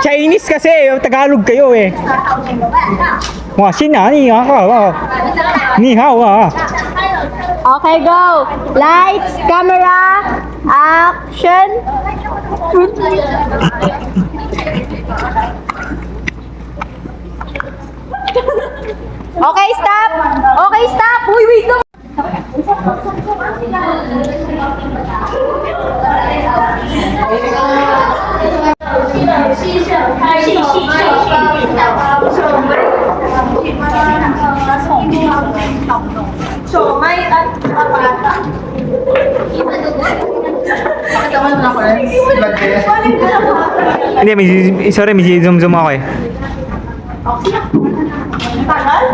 Chinese kasi, Tagalog kayo eh. Wah, sina, ni hao. Ni hao ah. Okay, go. Lights, camera, action. Okay, stop. Okay, stop. Uy, wait lang. Hindi, sorry, may zoom ako eh.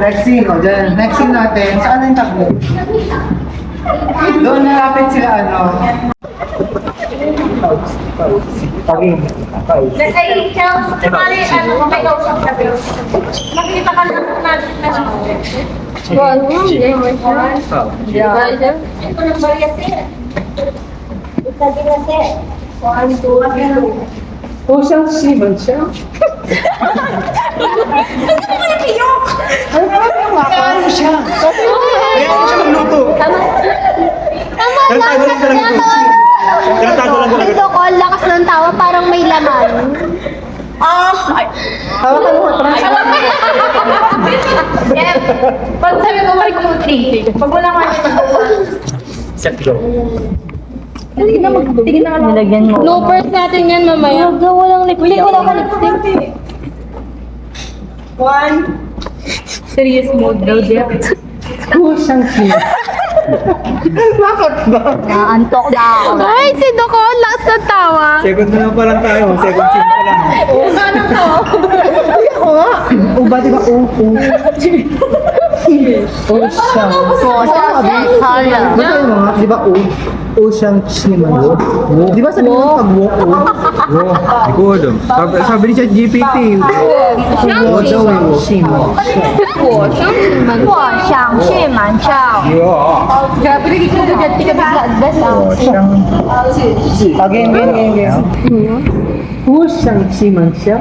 Next scene, o dyan. Next scene natin, saan yung takbo? Doon nalapit sila, ano? Ay, Charles, kumali, may kausap na pero. Nakikita ka lang natin na siya. Ito ng bariyate. Ito din natin. O siyang siman siya. Ano siya? Kaya ako siya magluto. Tarantado lang talaga ito. Tarantado lang talaga. Ito ko, lakas ng tawa, parang may laman. Hawakan mo, Pag sabi ko, may kumutri. Pag wala ka niya mag-uwan. Set go. Tingin na nga. Nilagyan mo. Bloopers natin yan mamaya. Walang lipstick. Wala ka lipstick. Serious mode daw, Jeff. O siyang siman. Bakit ba? Naantok na ako. Ay, si Doko, lakas ng tawa. Second na lang pa lang tayo. Second scene pa lang. Anong tawa? O ba, di ba? O siyang. Basta yung mga, di ba? O siyang siman. Di ba sabi mo pag-walk o? Hindi ko alam. Sabi ni Chat GPT. O daw yung siman. 我想去满校。 Grabe, nagiging ko dyan. Tika bigla. O siyang. Again. O siyang siman siya.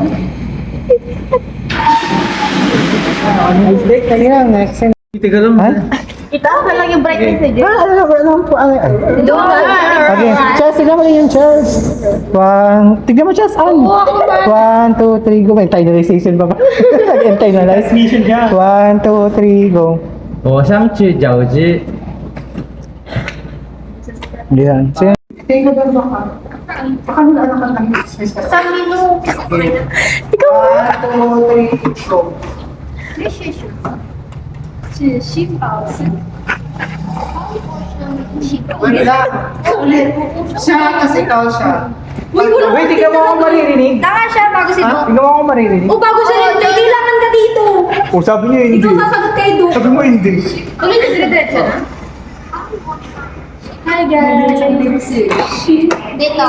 Kanina, next scene. Teka lang. Itaas na lang yung brightness ni Jeff. Okay, Chess, tignan mo yung Chess. Tignan mo Chess, an? 1, 2, 3, go. May finalization pa ba? Nag-finalize. Mission siya. 1, 2, 3, go. 我想去饺子。 Yan. Tingnan mo ba ka? Baka nila anak ka ng space ka. Sa menu. 1, 2, 3, go. 是新宝石。 Wait lang. Ulit. Siya, kasi ikaw siya. Wait, tignan mo ako maririnig. Tanga siya bago si Dok. Tignan mo ako maririnig. O bago siya rin, may kailangan ka dito. O sabi niya hindi. Ikaw sasagot kay Dok. Sabi mo hindi. Ulit yung dire-diretso na. Hi guys. Dito.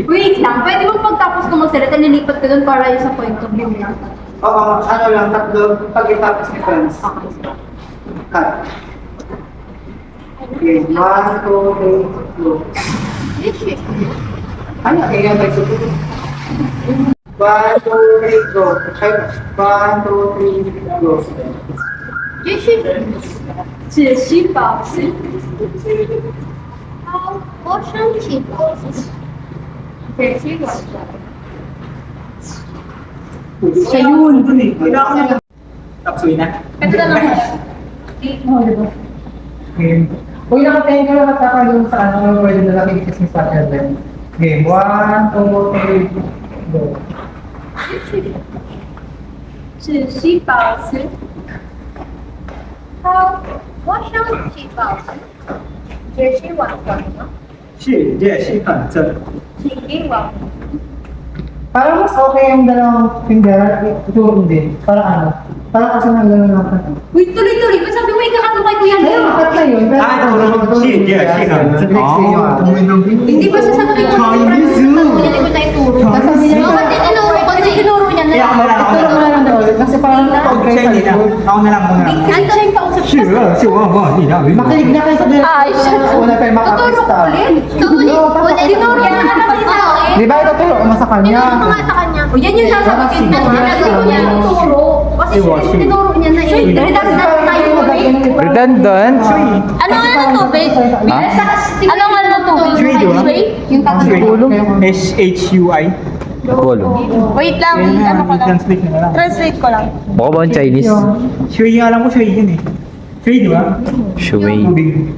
Wait lang, pwede mo pagtapos ko magsalita, nilipat ka doon para yung sa point of view na. Oo, ano lang, tatlo, pag-itapos ni Friends. Cut. Okay, 1, 2, 3, go. Ano, kaya ba ito? 1, 2, 3, go. 1, 2, 3, go. 是新宝石。我想起宝石。对，新宝石。 Siya yun. Tapsoy na. Ito na lang. Kung nakatingin ka lang nakakalun sa ano, pwede na nakikita sa Saturday. Game 1, 2, 3, go. 是新宝石。好，我想起宝石。这是晚上吗？是，这是很真。是今晚。 Parang mas okay yung dalawang finger, ito din. Parang ano? Parang kasi nang gano'n natin. Wait, tuloy-tuloy. Ba't sabi mo ikakatong kay Kuya Ayun, Leo? cut na yun. Hindi ba sasagutin ko na si Francis na kuya, di ba tayo turo? Tapos sabi niya, Kasi tinuro niya na. ituro mo na lang daw ulit. Kasi parang pag kayo sa likod. Ako na lang. Ano siya yung kausap siya? Makinig na kayo sa dito. Ay, shit. Wala tayong Tuturo ko makakasta. ulit. Tinuro niya na kasi sa akin. Di ba ituturo mo sa kanya? Tinuro ko nga sa kanya. O yan yung sasabihin na sinabi ko niya tuturo. Kasi tinuro niya na eh. Redundant tayo ulit. Redundant? Ano ng tubig? Ano ng tubig? Shui, di ba? Yung tatlo. SHUI. Kulong. Wait lang, ano ko lang. Translate na lang. Translate ko lang. Mukha ba ang Chinese? Shui, yung alam ko Shui yun eh. Shui, di ba? Shui. Tubig.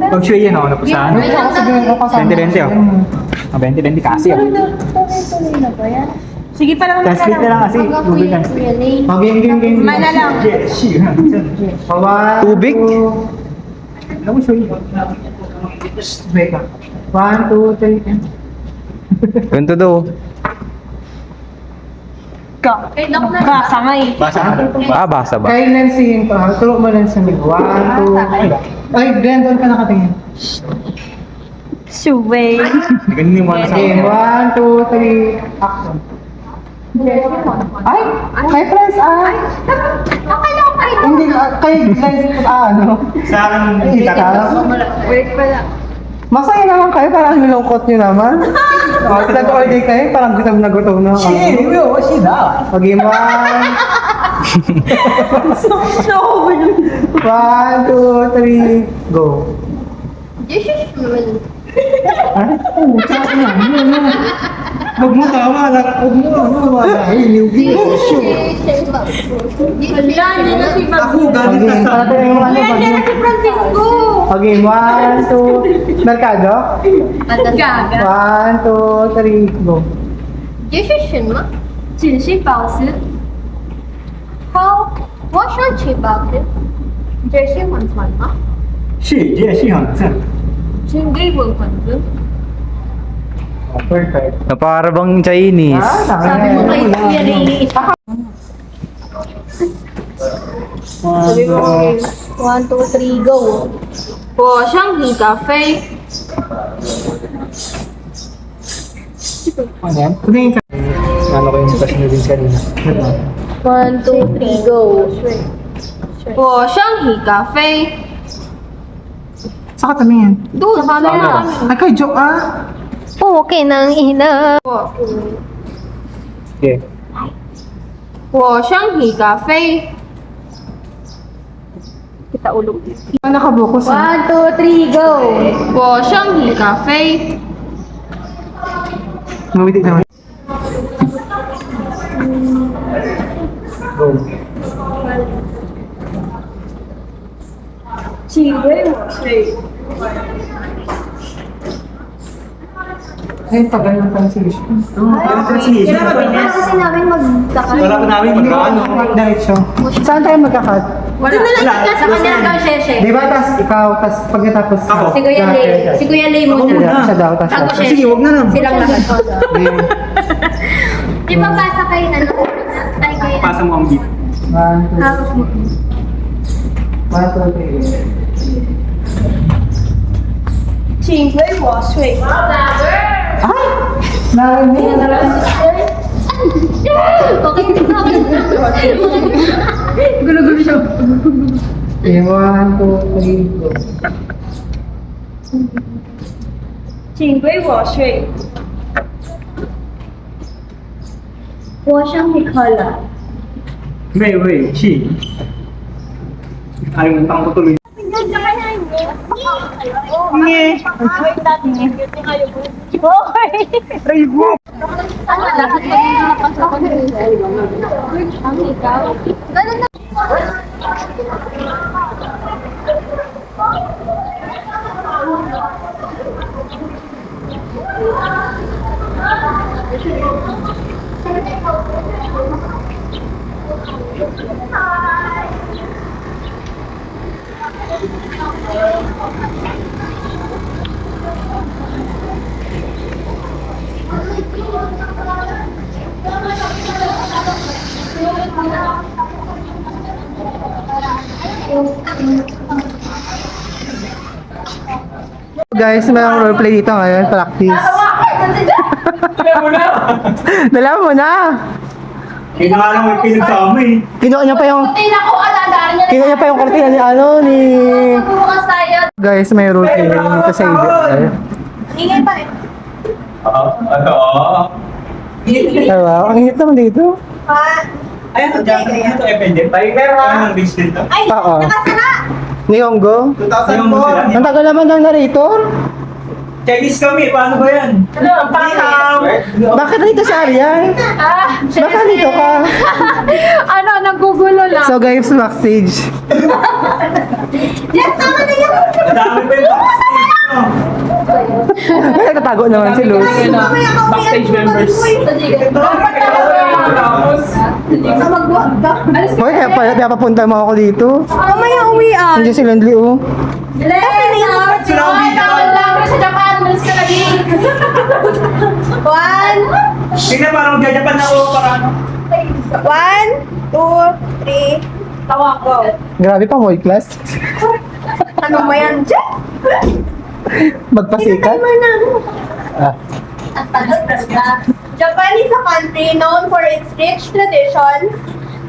Pag Shui yan ako, napusahan. Bente-bente oh. 20-20 kasi oh. Sige pa lang. Translate na lang kasi. Google na. Game. Mana lang. Tubig? Alam mo Shui. Wait lang. 1, 2, 3. Ganito daw. Basa nga eh. Basa ka. Basa ba? Kay Nancy, turo mo lang sa mig. 1, 2, ay, Glenn, doon ka nakatingin. Shui. Ganun yung mga sa Okay, 1, 2, 3, action. Ay, kay friends, Akala ko kayo. hindi, kay Glenn, ano? Sa akin, Kita ka? Wait pala. Masaya naman kayo, parang nilungkot nyo naman. Nag-order kayo, parang gutom na gutom na. Shit, shit ah. Okay, 1, 2, 3, go. Jesus naman. Huwag mo tama lang. Huwag mo wala. Wala, hindi na si Ako galing Okay, ka sa... para yung ano ba? si Francisco. Okay, 1, 2, Mercado? Gaga. 1, 2, 3, go. 这是什么？只是保持好，我想吃包子。这是晚餐吗？是，也是很正。 hindi mo pansin. Perfect. Na para bang Chinese. Sabi mo kayo yan eh. Sabi mo, 1, 2, 3, go. 我想喝咖啡。 Ano yan? Tumingin ka. Ano ko yung bus noodles kanina? 1, 2, 3, go. 我想喝咖啡。 Saka tumingin. Doon, sa camera. Ay, kay Joe, ah. Okay nang ina. Okay. 我想喝咖啡。 Kita ulo. Nakabukus, ah. 1, 2, 3, go. 我想喝咖啡。 Mawiti naman. Go. 请为我睡。 Ay, tagal ng translation. Ano translation? Kasi namin magkakal. Wala pa namin mag-ano. Diretso. Saan tayo magkakat? Wala na sa kanya daw, Sheshe. Di ba, tas ikaw, tas pagkatapos... Ako. Si Kuya Lay. Si Kuya Lay muna. Siya daw, tas Ako, siya. Sheshe. Sige, huwag na lang. Silang lahat. Game. Di ba basa kayo na ay kayo na? Pasa mo ang beat. 1, 2, 3. 请为我睡。 Ay! Narinig. Okay, gulo-gulo siya. Okay, 1, 2, 3, go. 请为我睡。我想你渴了。May way, chi. Ayaw mo tang tutuloy. Nye. Ay, wop. Ano, dapat maging nakapasok ko din. Ang ikaw. Ganun na. Guys, may roleplay dito ngayon, practice. Dala mo na! Kinalang may pinagsama eh. Kinuha niya pa yung... Tingnan ko, aladaan niya. Kinuha niya pa yung kortina ni Magbubukas tayo. Guys, may routine dito sa ibig. Ingay pa rin. Wow, ang init naman dito. Ayan, ito FND. Pero ang beach dito. Ay, Oo. nakasara. Nihongo? 2004. Ang tagal naman ng narrator. Chinese kami, paano ba yan? Ano, pakaw. Bakit dito si Arian? Bakit dito ka? Ano, naggugulo lang. So guys, backstage. Yan, tama na yan. Madami pa yung backstage. no? May nagtatago naman si Luz. Backstage members. Magbuhat ka. Hoy, kaya papunta mo ako dito. Mamaya uwian. Nandiyan si Landly, oh. Sa Japan, malis ka lagi. 1, Tingnan parang jajapan na ako para ano. 1, 2, 3. Tawa ko. Grabe pa, Moy class. Ano mo yan, Jeff? Magpasikat. Ah. Japan is a country known for its rich traditions,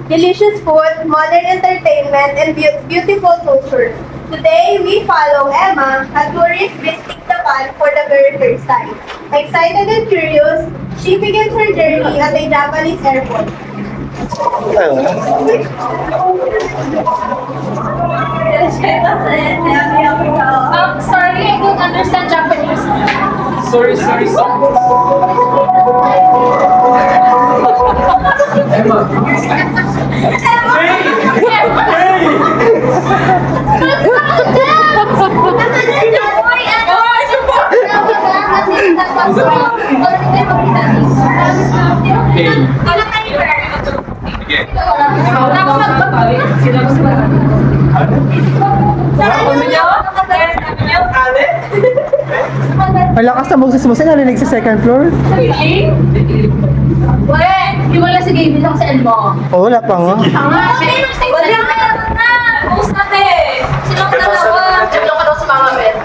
delicious food, modern entertainment, and beautiful culture. Today, we follow Emma, a tourist visiting Japan for the very first time. Excited and curious, she begins her journey at a Japanese airport. Sorry, I don't understand Japanese. Sorry. Ang lakas na boses mo. Saan narinig sa second floor? Wala si Gaby lang sa elmo. Oh, wala pa nga. Wala na! Post natin! Silang dalawa! Diyan ka daw sa mga men.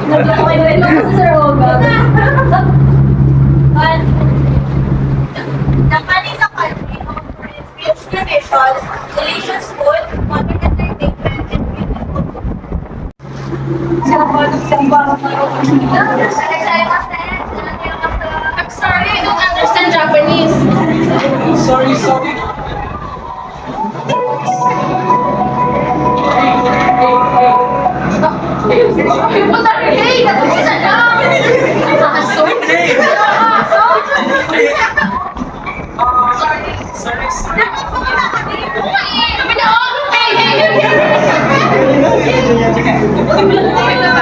Naglang kayo rin lang kasi Sir Olga. Japan is a country known for its rich traditions, delicious food, modern entertainment, and beautiful I'm sorry, I don't understand Japanese. Sorry. People are hey, nag-uisa lang. Nakasort. Sorry. Hey.